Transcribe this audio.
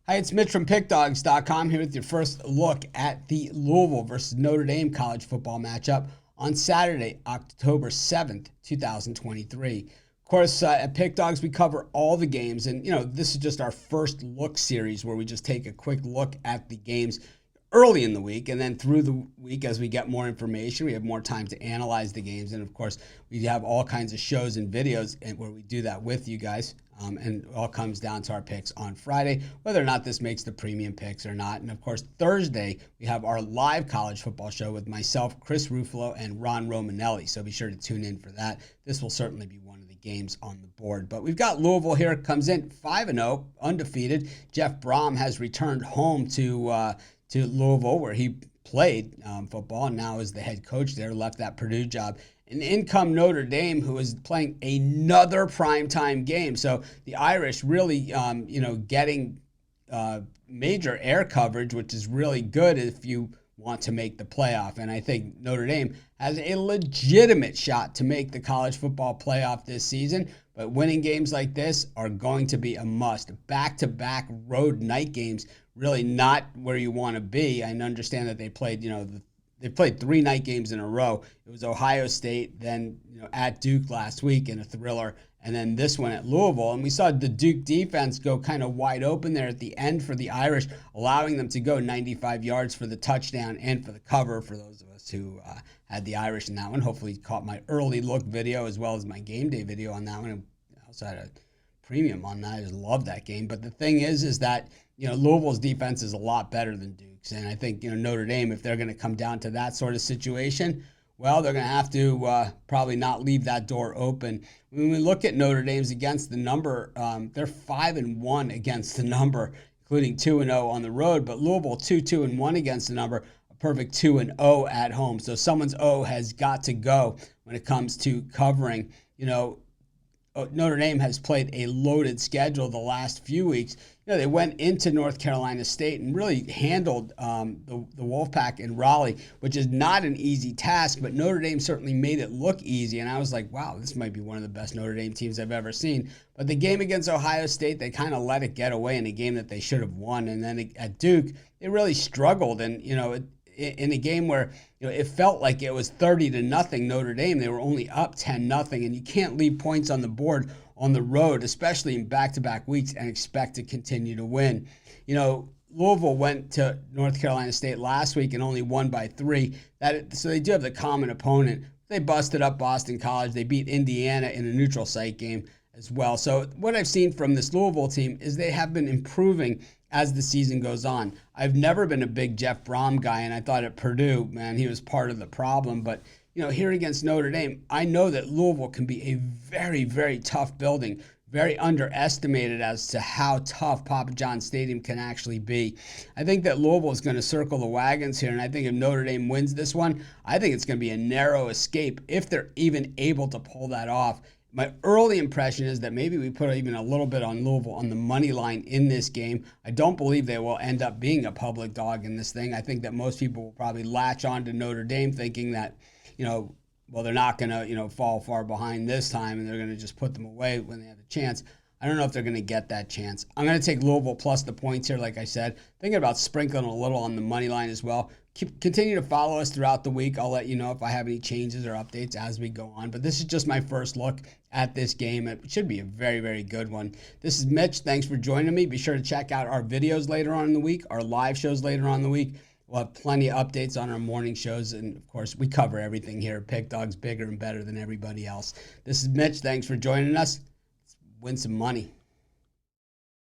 Hi, it's Mitch from Pickdawgz.com here with your first look at the Louisville versus Notre Dame college football matchup on Saturday, October 7th, 2023. Of course, at Pickdawgz, we cover all the games, and this is just our first look series where we just take a quick look at the games early in the week, and then through the week as we get more information, we have more time to analyze the games. And of course, we have all kinds of shows and videos where we do that with you guys. And it all comes down to our picks on Friday, whether or not this makes the premium picks or not. And of course, Thursday, we have our live college football show with myself, Chris Ruffalo, and Ron Romanelli. So be sure to tune in for that. This will certainly be one of the games on the board. But we've got Louisville here. It comes in 5-0, undefeated. Jeff Brom has returned home to Louisville, where he played football and now is the head coach there, left that Purdue job. And in come Notre Dame, who is playing another primetime game. So the Irish really, getting major air coverage, which is really good if you want to make the playoff. And I think Notre Dame has a legitimate shot to make the college football playoff this season. But winning games like this are going to be a must. Back-to-back road night games, really not where you want to be. I understand that they played, they played 3 night games in a row. It was Ohio State, then at Duke last week in a thriller, and then this one at Louisville. And we saw the Duke defense go kind of wide open there at the end for the Irish, allowing them to go 95 yards for the touchdown and for the cover for those of us who had the Irish in that one. Hopefully you caught my early look video as well as my game day video on that one. I also had a premium on that. I just love that game. But the thing is that Louisville's defense is a lot better than Duke's. And I think, Notre Dame, if they're going to come down to that sort of situation, well, they're going to have to probably not leave that door open. When we look at Notre Dame's against the number, they're 5-1 against the number, including 2-0 on the road. But Louisville 2-1 against the number, a perfect 2-0 at home. So someone's O has got to go when it comes to covering. Notre Dame has played a loaded schedule the last few weeks. They went into North Carolina State and really handled the Wolfpack in Raleigh, which is not an easy task, but Notre Dame certainly made it look easy. And I was like, wow, this might be one of the best Notre Dame teams I've ever seen. But the game against Ohio State, they kind of let it get away in a game that they should have won. And then at Duke, they really struggled. And, in a game where it felt like it was 30-0 Notre Dame, they were only up 10-0, and you can't leave points on the board on the road, especially in back-to-back weeks, and expect to continue to win. Louisville went to North Carolina State last week and only won by 3. So they do have the common opponent. They busted up Boston College. They beat Indiana in a neutral site game as well. So what I've seen from this Louisville team is they have been improving as the season goes on. I've never been a big Jeff Brom guy, and I thought at Purdue, man, he was part of the problem. But, here against Notre Dame, I know that Louisville can be a very, very tough building, very underestimated as to how tough Papa John's Stadium can actually be. I think that Louisville is going to circle the wagons here, and I think if Notre Dame wins this one, I think it's going to be a narrow escape if they're even able to pull that off. My early impression is that maybe we put even a little bit on Louisville on the money line in this game. I don't believe they will end up being a public dog in this thing. I think that most people will probably latch on to Notre Dame thinking that, they're not going to, fall far behind this time and they're going to just put them away when they have a chance. I don't know if they're going to get that chance. I'm going to take Louisville plus the points here, like I said. Thinking about sprinkling a little on the money line as well. Continue to follow us throughout the week. I'll let you know if I have any changes or updates as we go on. But this is just my first look at this game. It should be a very, very good one. This is Mitch. Thanks for joining me. Be sure to check out our videos later on in the week, our live shows later on in the week. We'll have plenty of updates on our morning shows. And, of course, we cover everything here. Pick Dawgz, bigger and better than everybody else. This is Mitch. Thanks for joining us. Let's win some money.